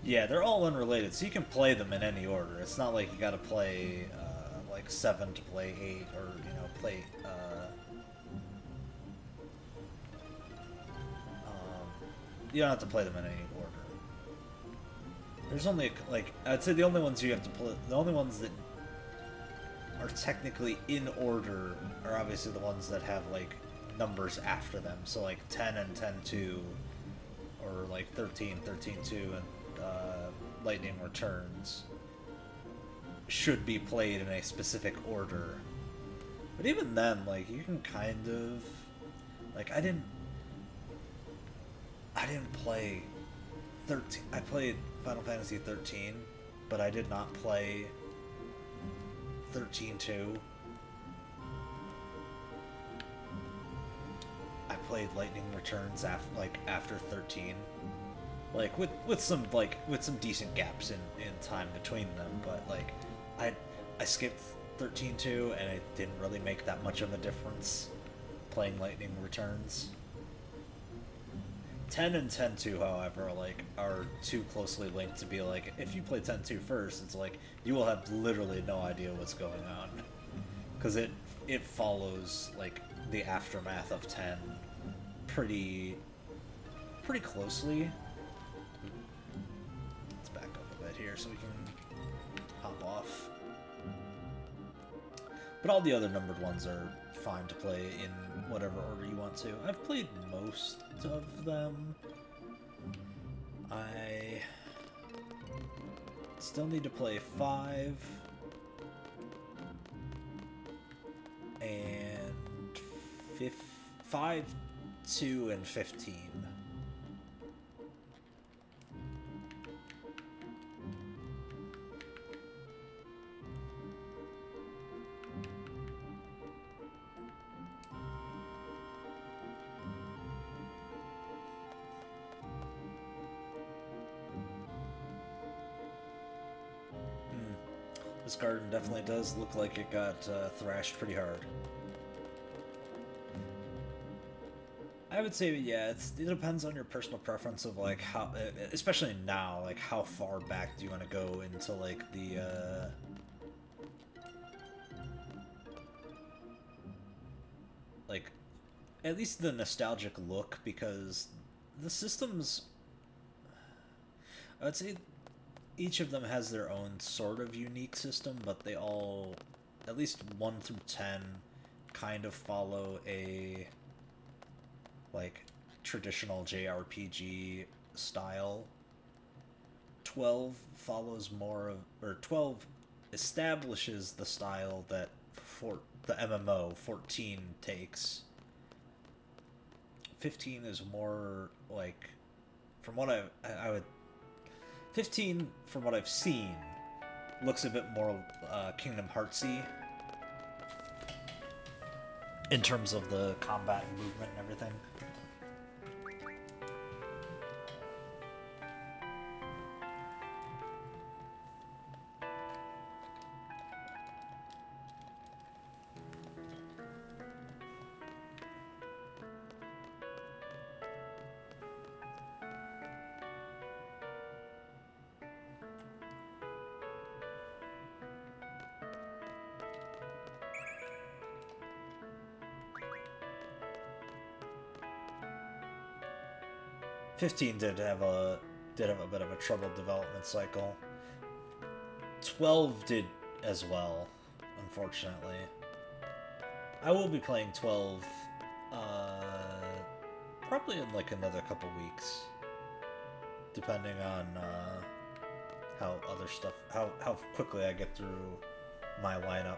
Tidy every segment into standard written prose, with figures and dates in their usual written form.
Yeah, they're all unrelated, so you can play them in any order. It's not like you gotta play, like 7 to play 8, or, play, you don't have to play them in any order. There's only, like, I'd say the only ones you have to play, the only ones that are technically in order are obviously the ones that have, like, numbers after them. So, like, 10 and 10-2, or, like, 13, 13-2, and, Lightning Returns should be played in a specific order. But even then, like, you can kind of... Like, I didn't play 13. I played Final Fantasy 13, but I did not play 13-2. I played Lightning Returns after 13. Like with some decent gaps in time between them, but like I skipped 13-2 and it didn't really make that much of a difference playing Lightning Returns. 10 and 10-2, however, like, are too closely linked to be like, if you play 10-2 first, it's like, you will have literally no idea what's going on. Because it follows, like, the aftermath of 10 pretty closely. Let's back up a bit here so we can hop off. But all the other numbered ones are fine to play in whatever order you want to. I've played most of them. I still need to play 5 and 5, 2, and 15. This garden definitely does look like it got thrashed pretty hard. I would say, yeah, it depends on your personal preference of, like, how, especially now, like, how far back do you want to go into, like, the, like, at least the nostalgic look, because the systems, I would say each of them has their own sort of unique system, but they all, at least 1 through 10, kind of follow a, like, traditional JRPG style. 12 follows more of, or 12 establishes the style that the MMO 14 takes. 15 is more like, from what I would 15, from what I've seen, looks a bit more Kingdom Heartsy in terms of the combat and movement and everything. 15 did have a bit of a troubled development cycle. 12 did as well, unfortunately. I will be playing 12 probably in like another couple weeks, depending on how other stuff, how quickly I get through my lineup.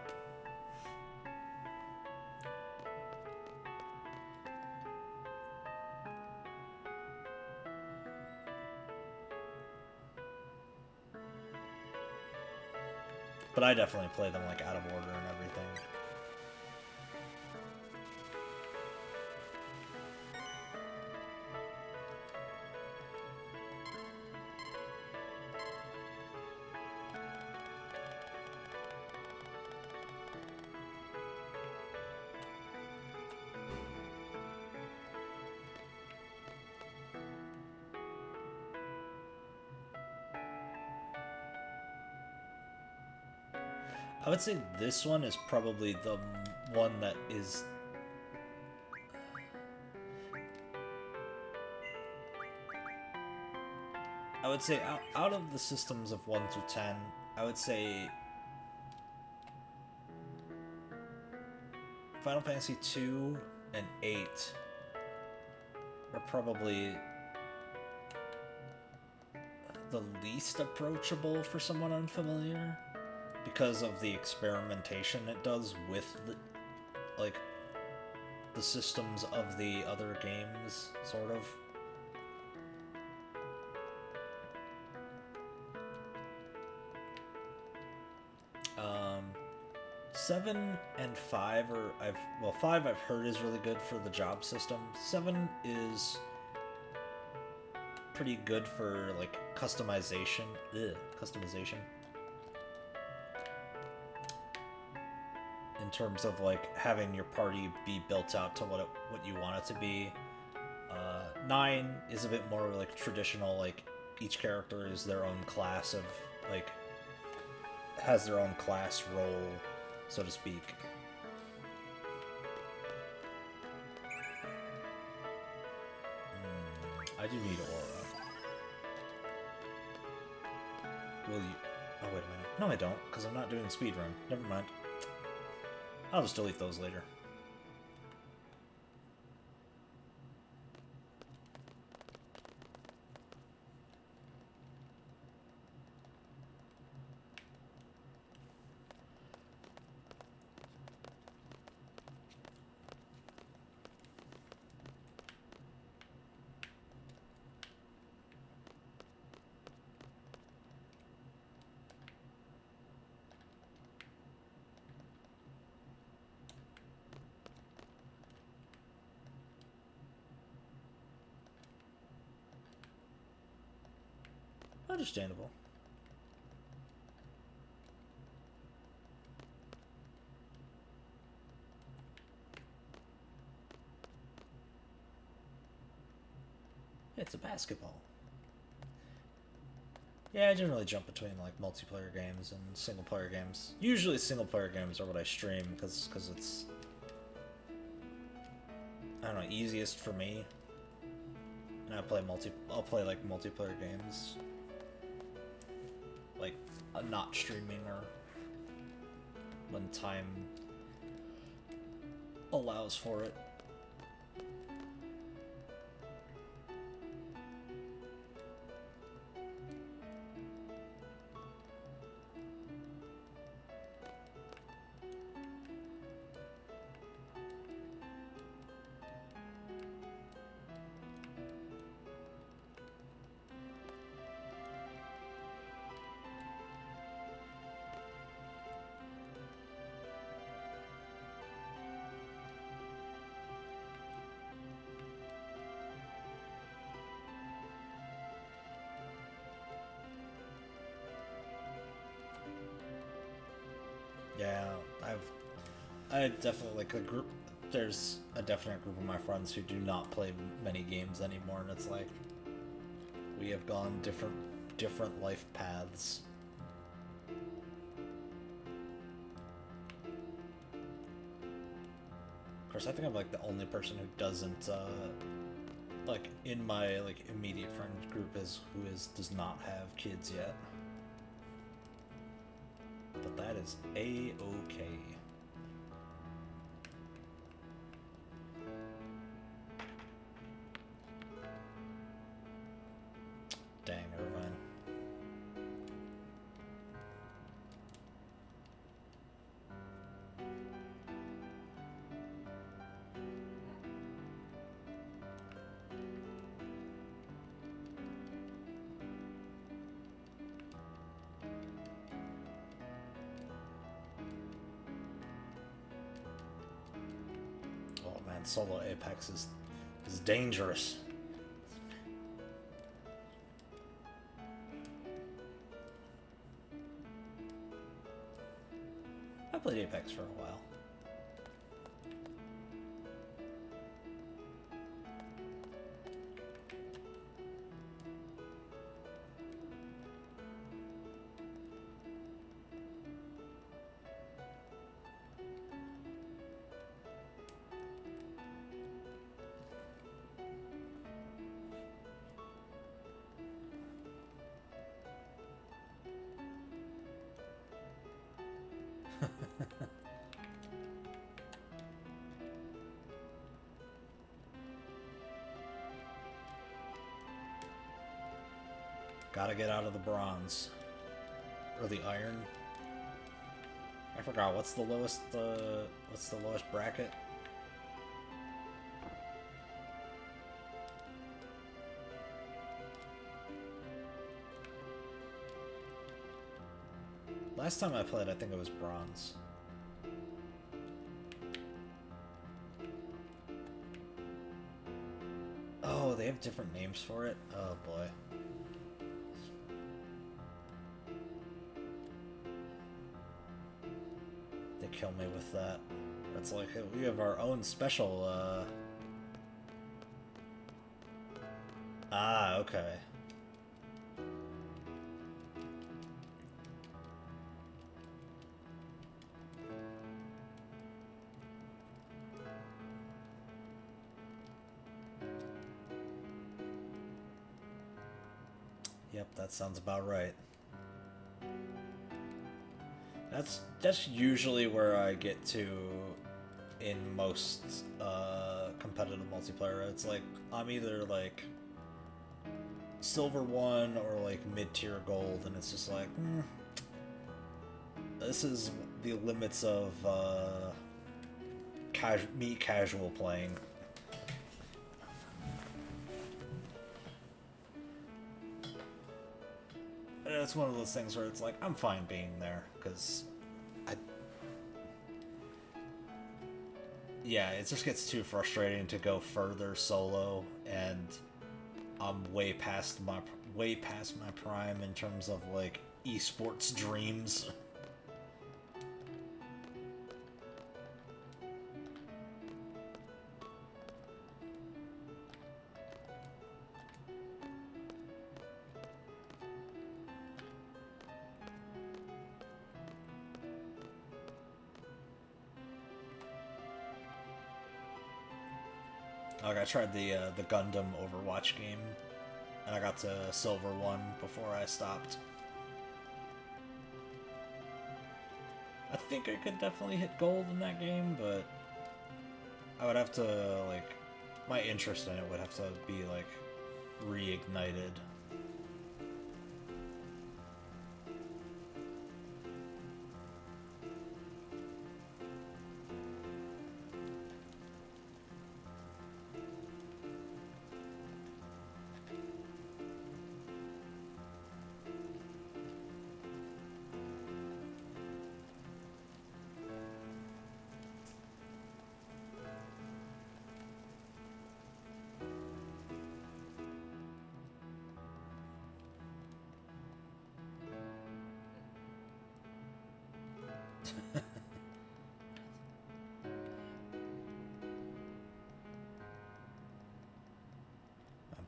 But I definitely play them like out of order and everything. I would say this one is probably the one that is... I would say out of the systems of 1 through 10, I would say Final Fantasy 2 and 8 are probably the least approachable for someone unfamiliar because of the experimentation it does with the, like, the systems of the other games, sort of. 7 and 5 are, 5 I've heard is really good for the job system. 7 is pretty good for, like, customization. Customization. In terms of, like, having your party be built out to what you want it to be. 9 is a bit more, like, traditional, like, each character is their own class of, like, has their own class role, so to speak. I do need aura. Will you... Oh, wait a minute. No, I don't, because I'm not doing speedrun. Never mind. I'll just delete those later. Understandable. It's a basketball. Yeah, I generally jump between, like, multiplayer games and single-player games. Usually single-player games are what I stream, because it's... I don't know, easiest for me. And I'll play, like, multiplayer games. Like, not streaming, or when time allows for it. Yeah, I definitely, like, a group, there's a definite group of my friends who do not play many games anymore, and it's like, we have gone different life paths. Of course, I think I'm, like, the only person who doesn't, like, in my, like, immediate friend group does not have kids yet. But that is A-okay. Dang, Irvine. Solo Apex is dangerous. I played Apex for a while. Gotta get out of the bronze. Or the iron. I forgot, what's the lowest bracket? Last time I played, I think it was bronze. Oh, they have different names for it? Oh boy. They kill me with that. That's like, we have our own special, Ah, okay. Yep, that sounds about right. That's usually where I get to in most competitive multiplayer. It's like I'm either like silver 1 or like mid-tier gold, and it's just like, this is the limits of me casual playing. And it's one of those things where it's like, I'm fine being there, because yeah, it just gets too frustrating to go further solo, and I'm way past my prime in terms of like esports dreams. Like, I tried the Gundam Overwatch game, and I got to silver 1 before I stopped. I think I could definitely hit gold in that game, but I would have to, like, my interest in it would have to be, like, reignited.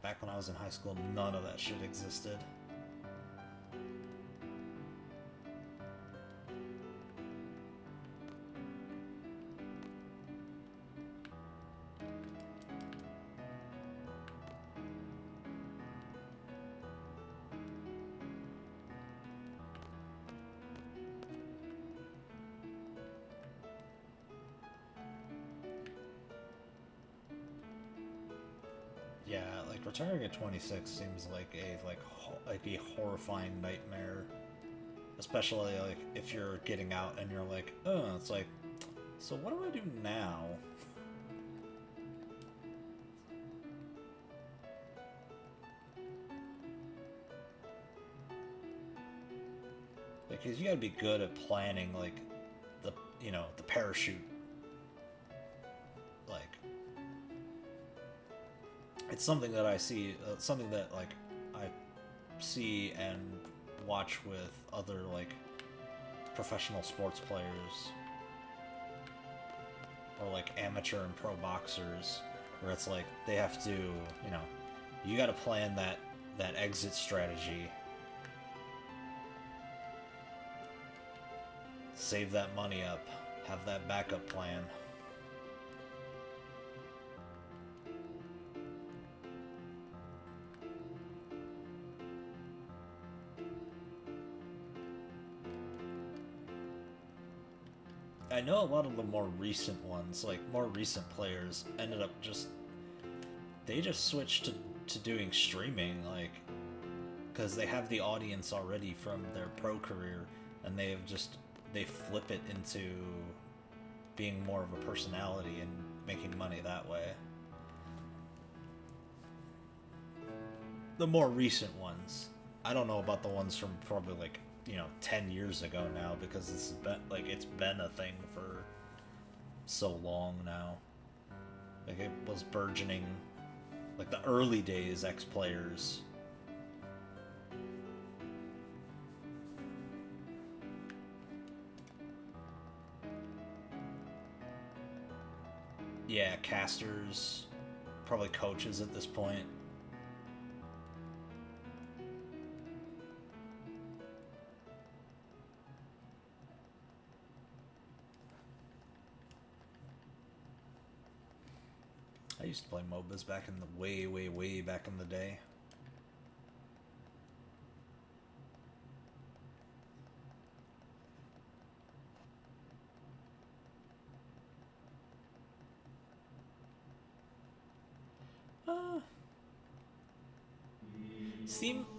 Back when I was in high school, none of that shit existed. Yeah, like retiring at 26 seems like a horrifying nightmare, especially like if you're getting out and you're like, oh, it's like, so what do I do now? Because you gotta be good at planning, like the parachute. Like, it's something that I see, something that like I see and watch with other like professional sports players or like amateur and pro boxers, where it's like they have to, you got to plan that exit strategy, save that money up, have that backup plan. I know a lot of the more recent ones, like more recent players, ended up just they just switched to doing streaming, like because they have the audience already from their pro career, and they flip it into being more of a personality and making money that way. The more recent ones. I don't know about the ones from probably like 10 years ago now, because it's been a thing for so long now. Like it was burgeoning, like the early days X players. Yeah, casters, probably coaches at this point. I used to play MOBAs back in the way back in the day.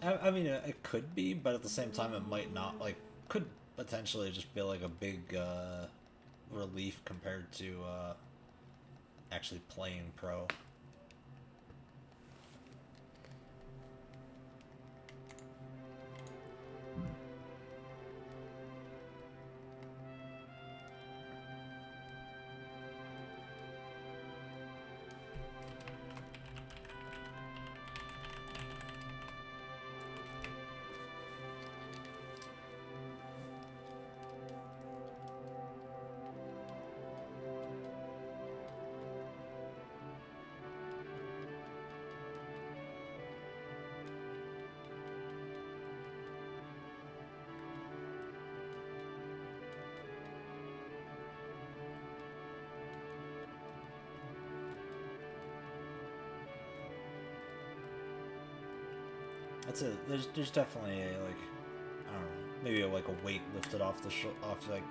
I mean, it could be, but at the same time, it might not. Like, could potentially just be like a big relief compared to actually playing pro. That's a there's definitely a like I don't know, maybe like a weight lifted off off like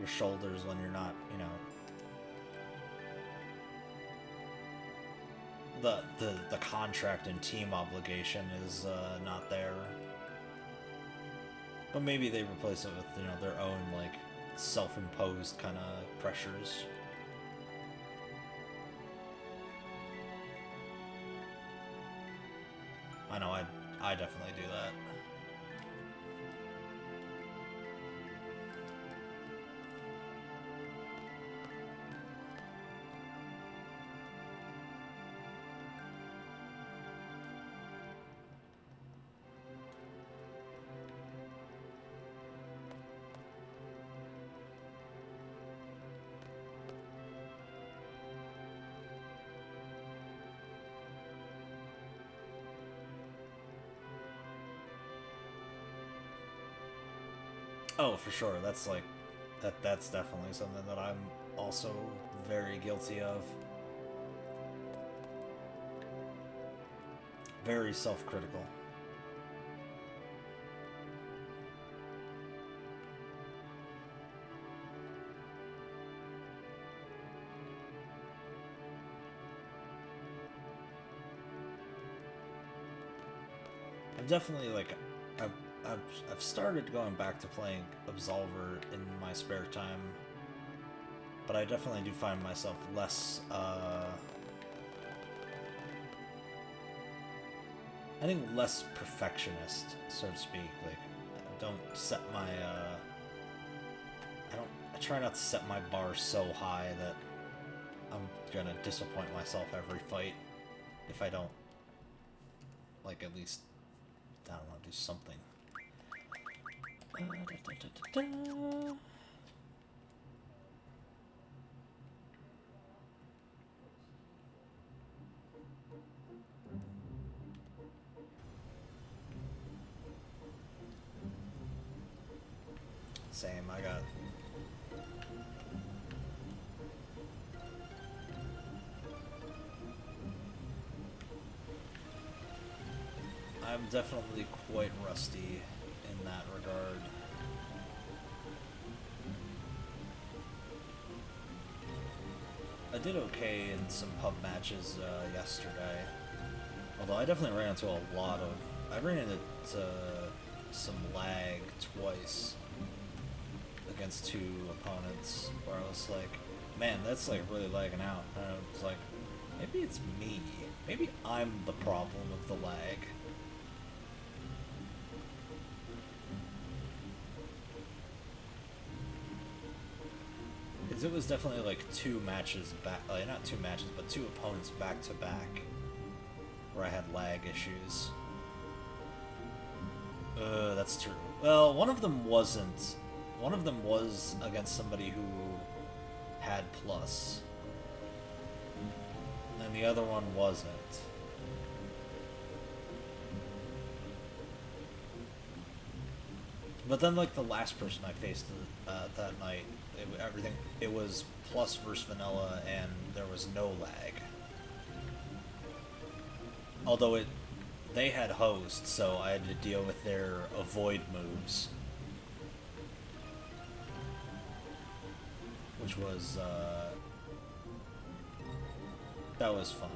your shoulders when you're not the contract and team obligation is not there. But maybe they replace it with their own like self-imposed kind of pressures. I know I definitely do that. Oh, for sure. That's like that's definitely something that I'm also very guilty of. Very self-critical. I've definitely like I've, I've started going back to playing Absolver in my spare time, but I definitely do find myself less I think less perfectionist, so to speak. Like I don't set my I try not to set my bar so high that I'm gonna disappoint myself every fight if I don't like at least I don't know, do something. Same, I got I'm definitely quite rusty in that regard. I did okay in some pub matches yesterday. Although I definitely ran into a lot of... I ran into some lag twice against two opponents where I was like, man, that's like really lagging out. And I was like, maybe it's me. Maybe I'm the problem of the lag. Because it was definitely like two matches back, not two matches, but two opponents back to back where I had lag issues. That's true. Well, one of them wasn't. One of them was against somebody who had plus. And the other one wasn't. But then, like, the last person I faced that night, it was plus versus vanilla, and there was no lag. Although they had host, so I had to deal with their avoid moves. Which was, that was fun.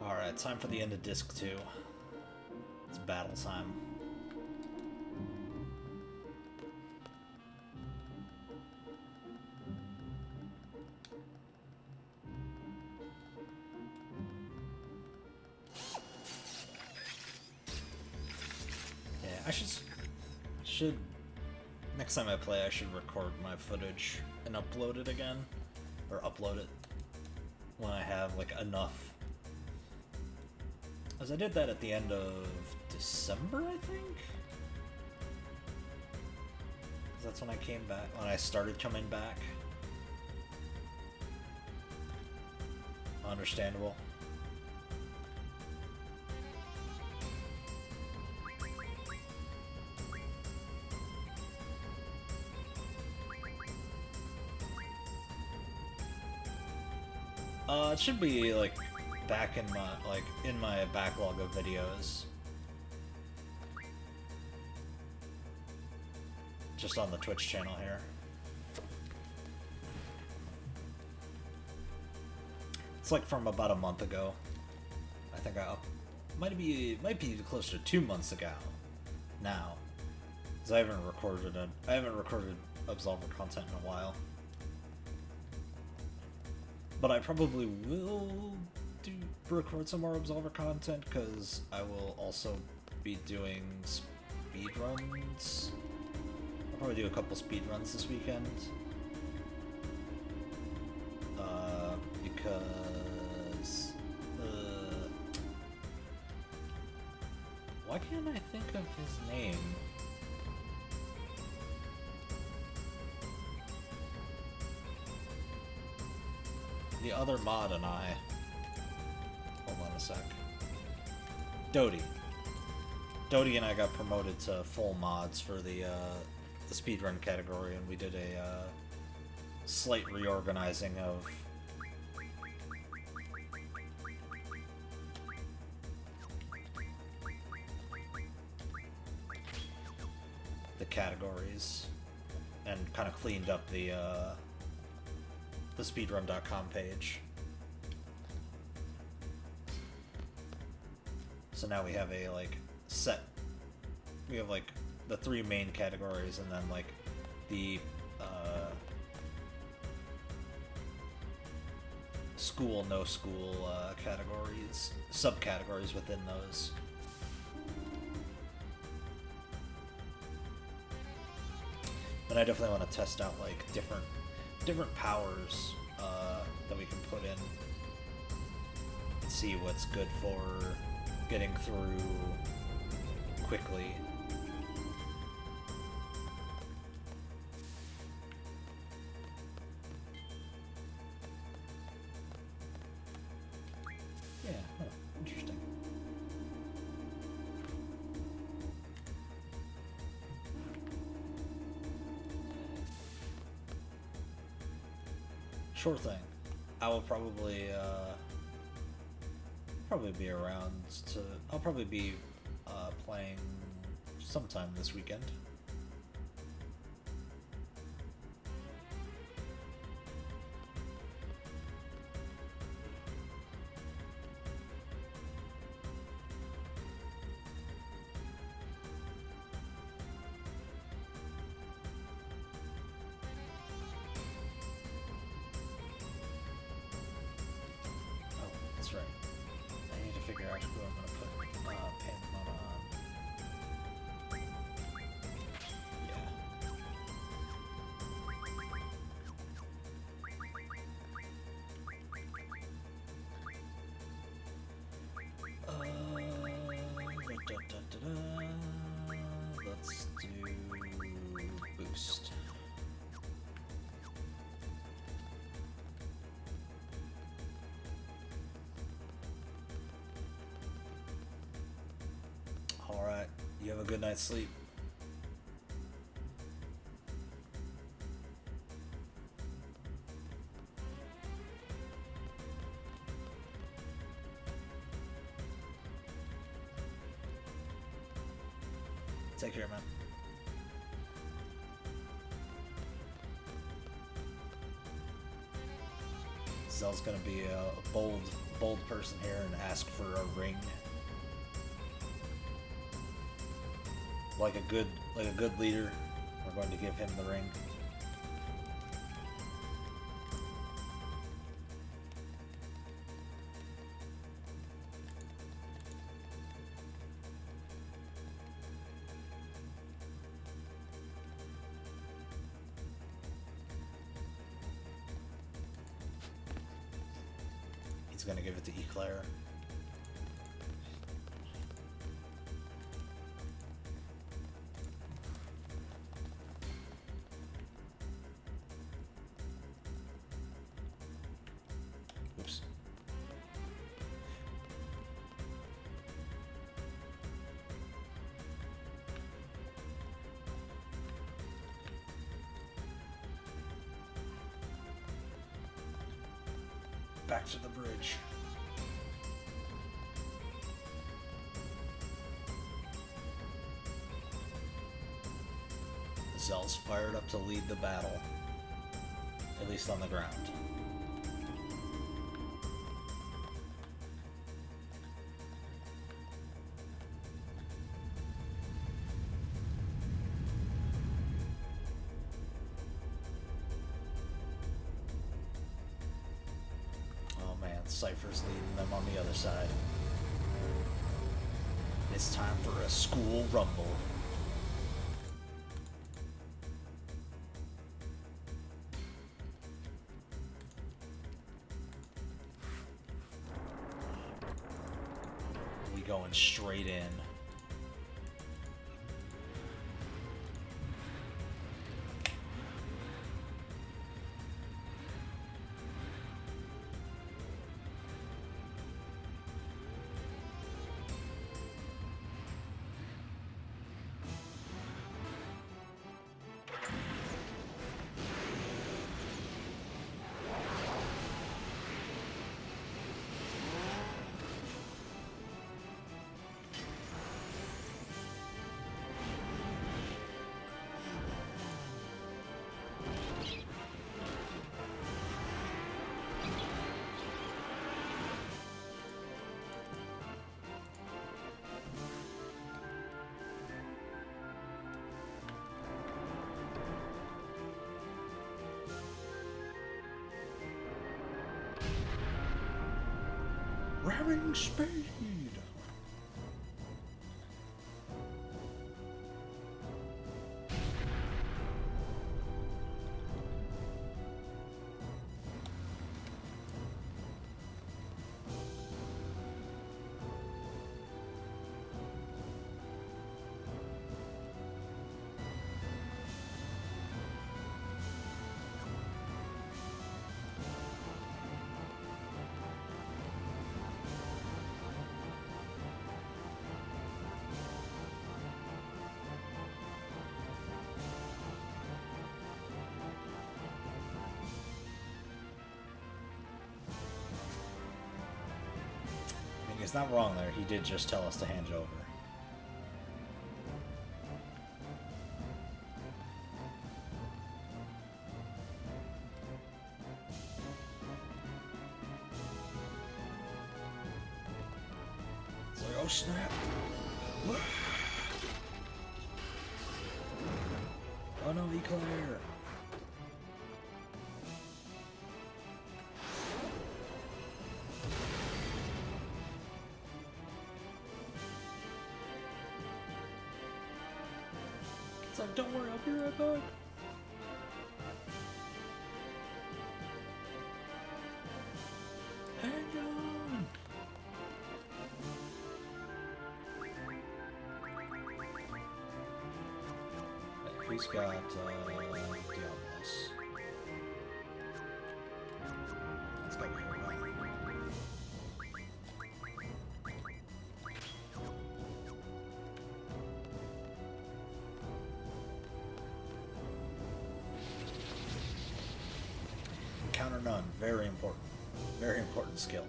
Alright, time for the end of Disc 2. It's battle time. Yeah, I should next time I play I should record my footage and upload it again. Or upload it when I have like enough. As I did that at the end of December, I think? 'Cause that's when I came back, when I started coming back. Understandable. It should be like back in my backlog of videos. Just on the Twitch channel here. It's like from about a month ago. I think might be close to 2 months ago now. Cuz I haven't recorded Absolver content in a while. But I probably will record some more Absolver content, because I will also be doing speedruns. I'll probably do a couple speedruns this weekend. Because... why can't I think of his name? The other mod and I... Hold on a sec. Dodie. Dodie and I got promoted to full mods for the speedrun category, and we did a slight reorganizing of the categories and kind of cleaned up the speedrun.com page. So now we have a we have like the 3 main categories, and then like the school, no school categories, subcategories within those. But I definitely want to test out like different powers that we can put in and see what's good for getting through quickly. Yeah, interesting. Sure thing. I will probably probably be around to. I'll probably be playing sometime this weekend. Oh, that's right. I need to figure out who I'm gonna put Paimon on. Yeah. Let's do boost. All right. You have a good night's sleep. Take care, man. Zell's gonna be a bold person here and ask for a ring. Like a good leader, we're going to give him the ring. He's gonna give it to Eclair. Oops. Back to the bridge. Zell's fired up to lead the battle, at least on the ground. Cypher's leading them on the other side. It's time for a school rumble. We going straight in. Ramming speed. he's not wrong there. He did just tell us to hand it over. It's like, oh snap. Oh no, Eclair. It's like, don't worry, I'll be right back. Hang on. Who's got Diablos? That's gotta be her, right? Encounter none. Very important. Very important skill.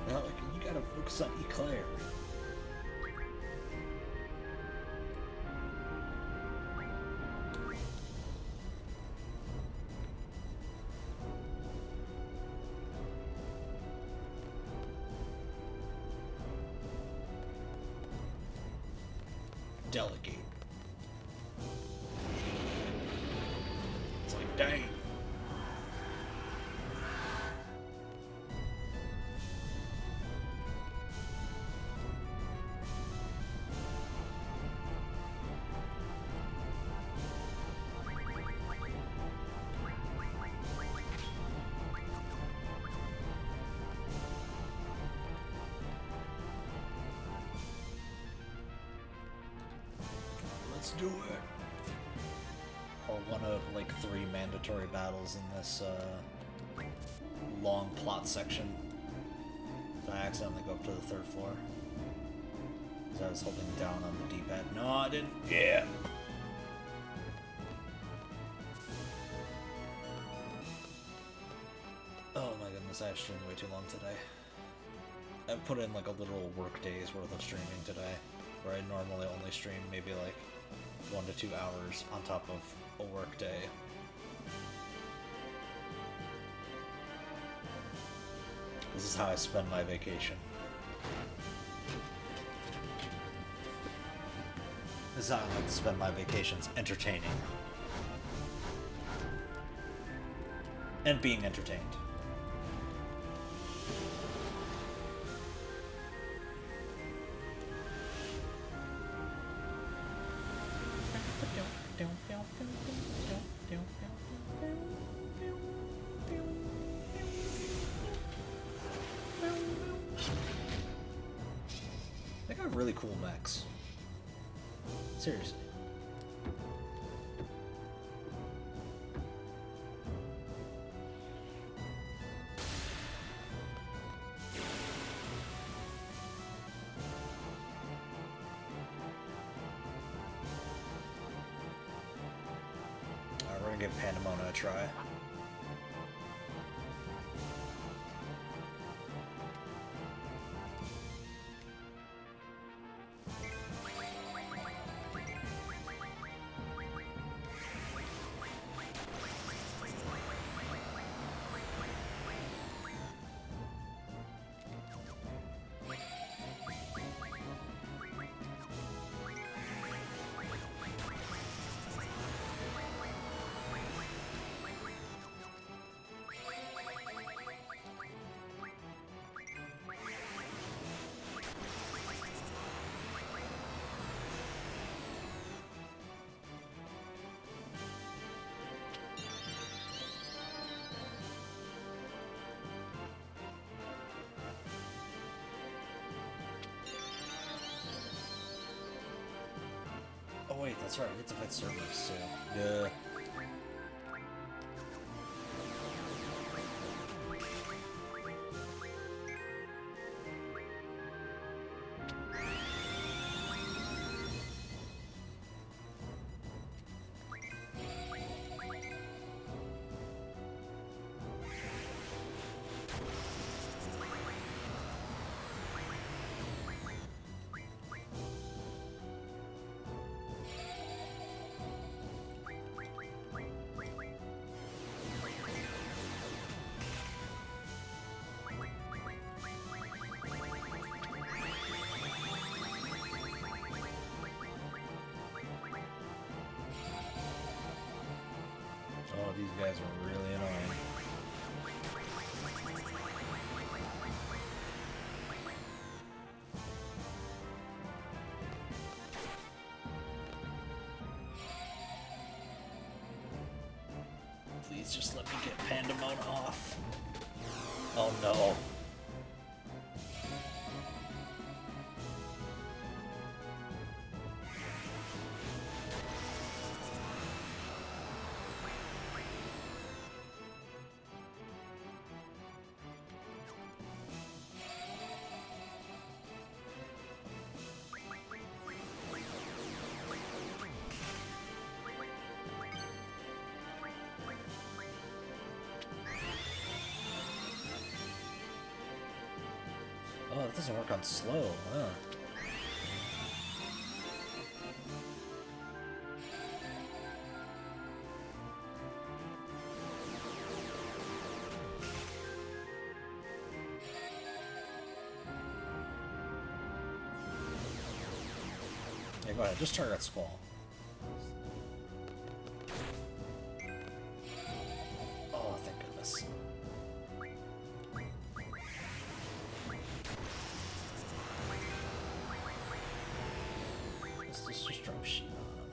No, you gotta focus on Eclair. Delegate. It's like, dang. Let's do it. Or one of like 3 mandatory battles in this long plot section. Did I accidentally go up to the 3rd floor? Because I was holding down on the D-pad. No, I didn't. Yeah. Oh my goodness, I streamed way too long today. I put in like a literal work day's worth of streaming today, where I normally only stream maybe like 1 to 2 hours on top of a work day. This is how I spend my vacation. This is how I like to spend my vacations, entertaining. And being entertained. They got really cool mechs. Seriously. Alright, we're gonna give Pandemona a try. wait, that's right. We get to fight servers too. Duh. Oh, these guys are really annoying. Please just let me get Pandemon off. Oh no. Oh, it doesn't work on slow, huh? Yeah, go ahead, just target Squall. Oh, thank goodness. Let's just drop sheet on him.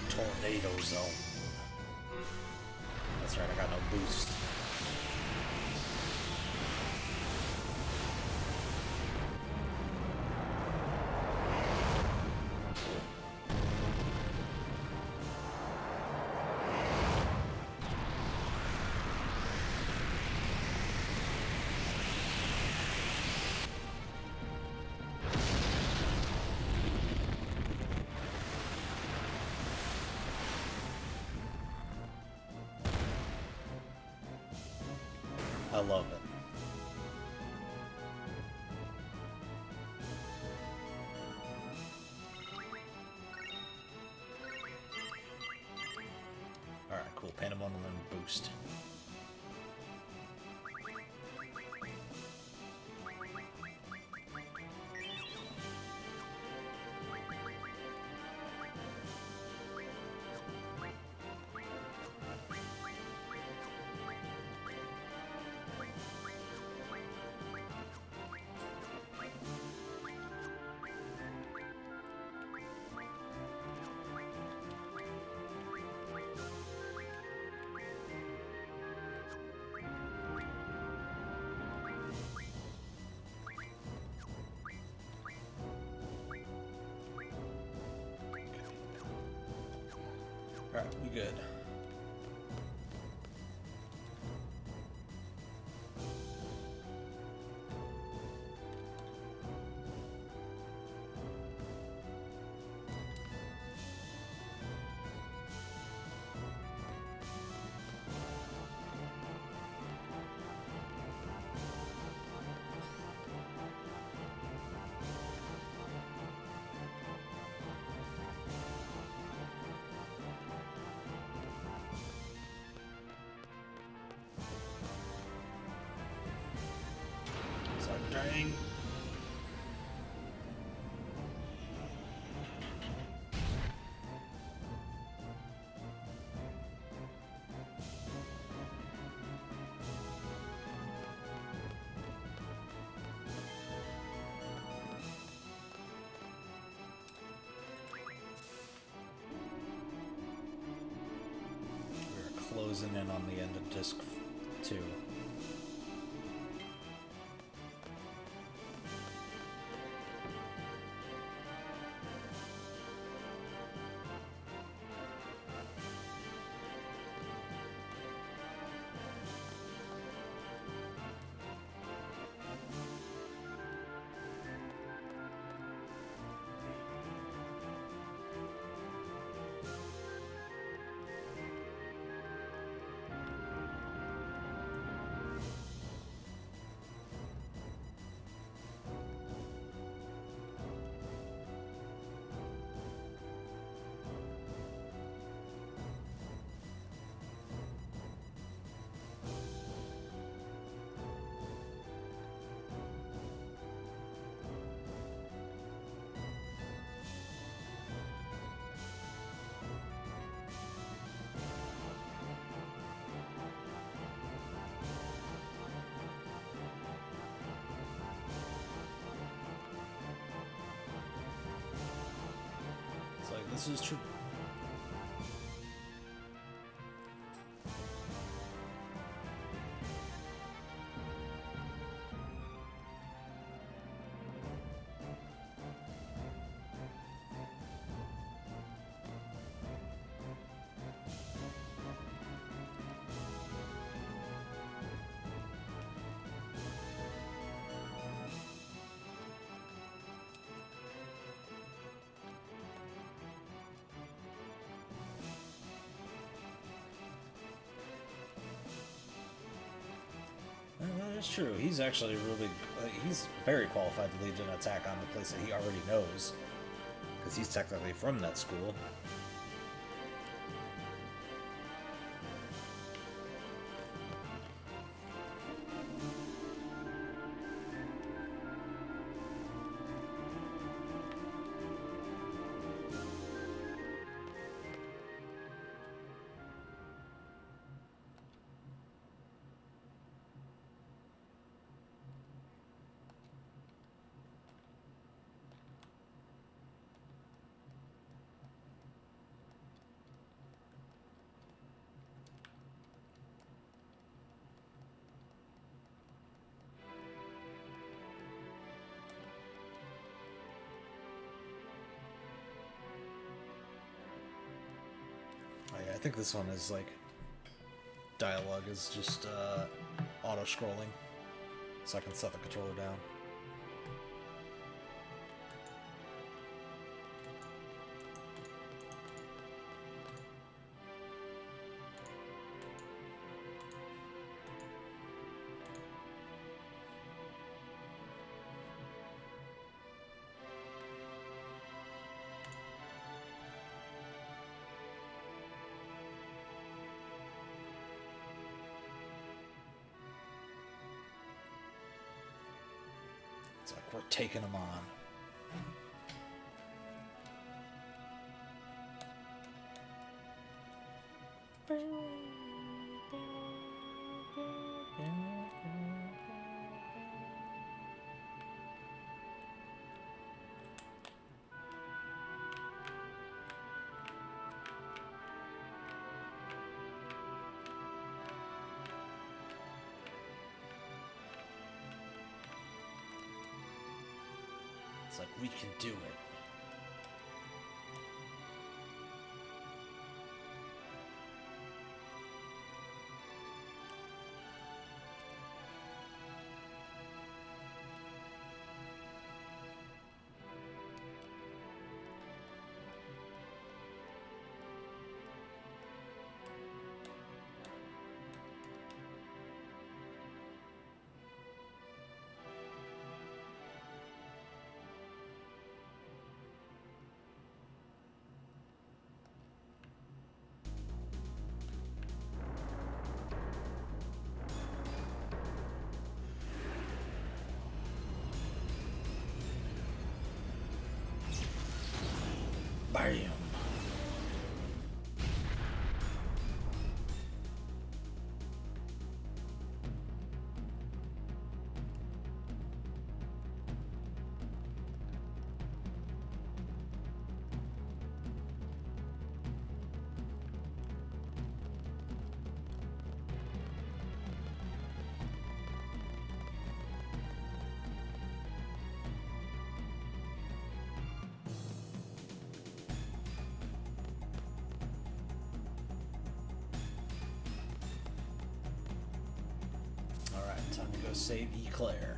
Tornado Zone. That's right, I got no boost. I love it. Alright, cool. Pandemon and then boost. Alright, we good. Dang. We're closing in on the end of disc 2. This is true. That's true. He's actually really... he's very qualified to lead an attack on the place that he already knows. Because he's technically from that school. I think this one is like dialogue is just auto scrolling, so I can set the controller down. It's like we're taking them on. It's like we can do it. Bam! Alright, time to go save Eclair.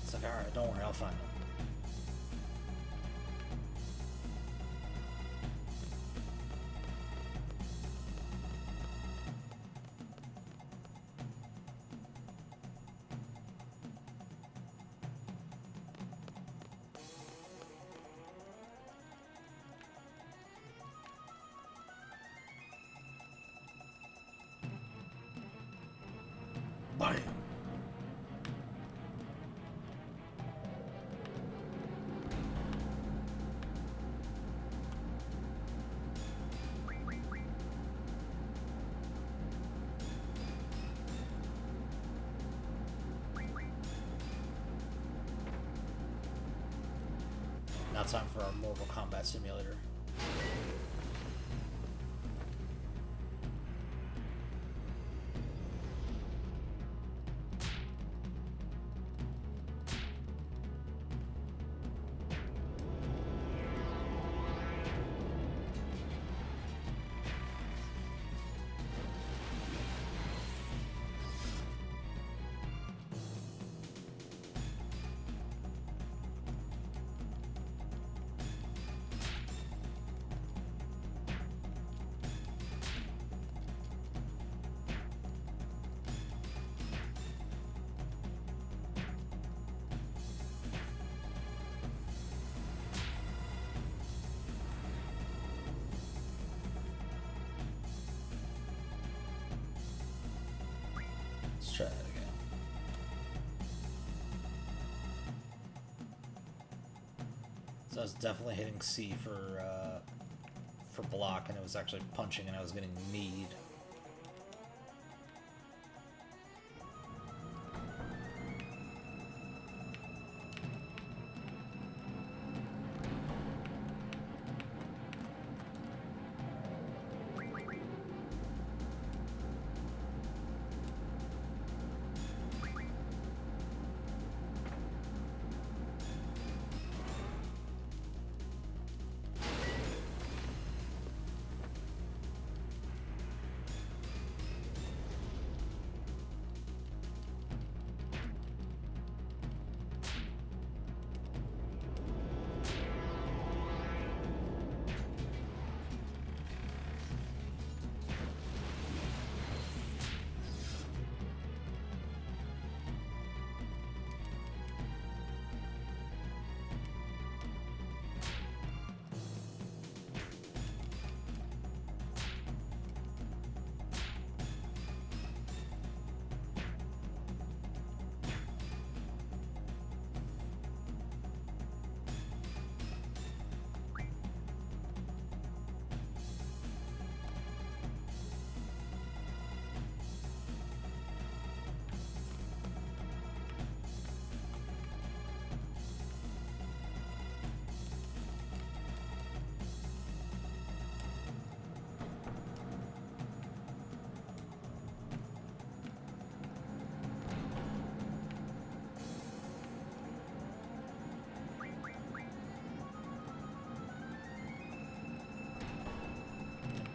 It's like, alright, don't worry, I'll find him. Bam! now time for our Mortal Kombat Simulator. Let's try that again. So I was definitely hitting C for block, and it was actually punching, and I was getting kneed.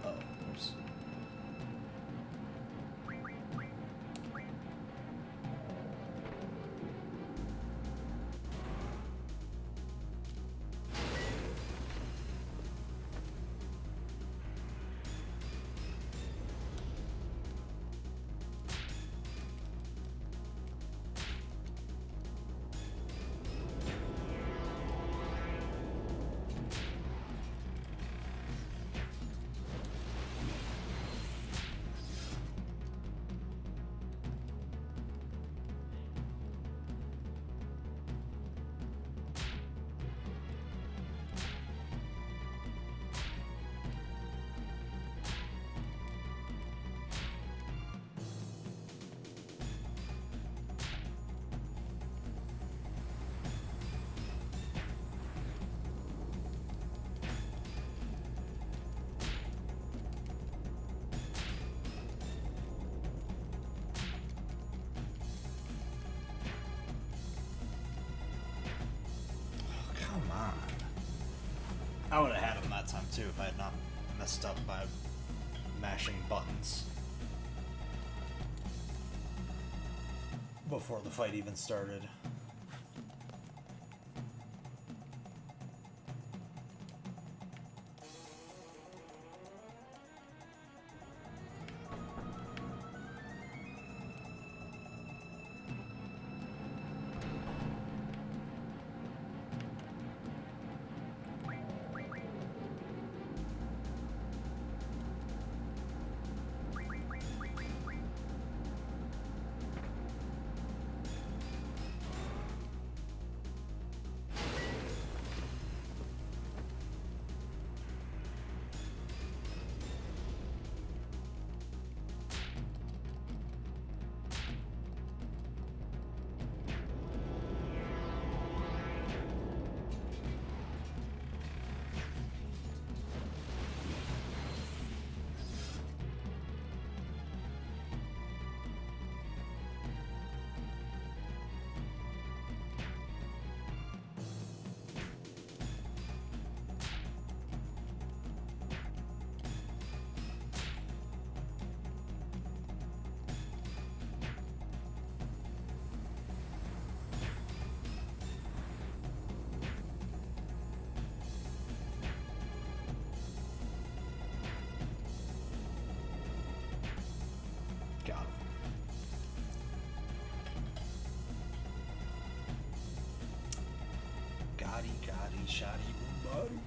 Oh, oops. Come on. I would have had him that time too if I had not messed up by mashing buttons before the fight even started. Yachty, gotti, shoddy, boom, body.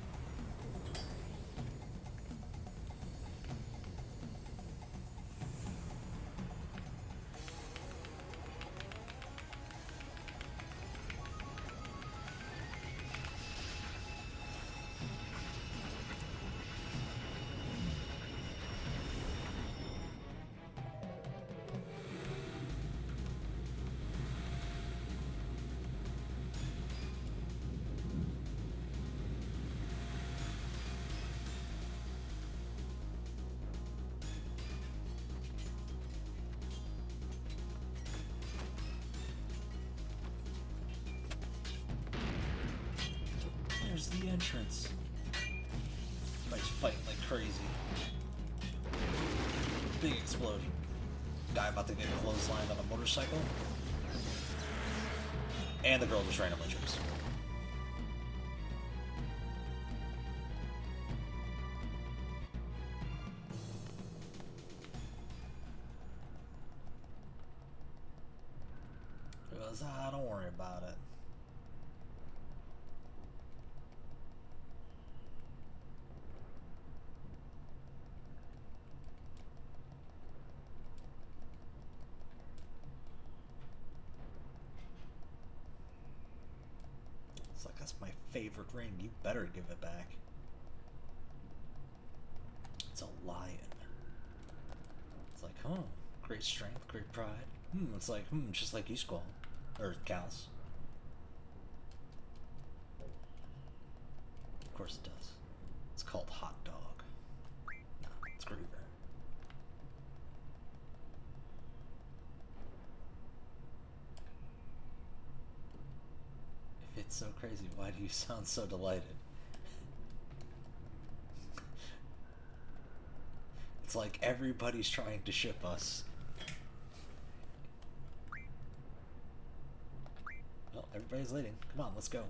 There's the entrance. Everybody's fighting like crazy. Big explosion. Guy about to get clotheslined on a motorcycle. And the girl just randomly trips. She goes, don't worry about it. It's like, that's my favorite ring. You better give it back. It's a lion. It's like, huh, great strength, great pride. It's like, just like you, Squall. Or Cows. Of course it does. It's called Hot Dog. No, it's Groover. If it's so crazy, why do you sound so delighted? It's like everybody's trying to ship us. Well, everybody's leading. Come on, let's go.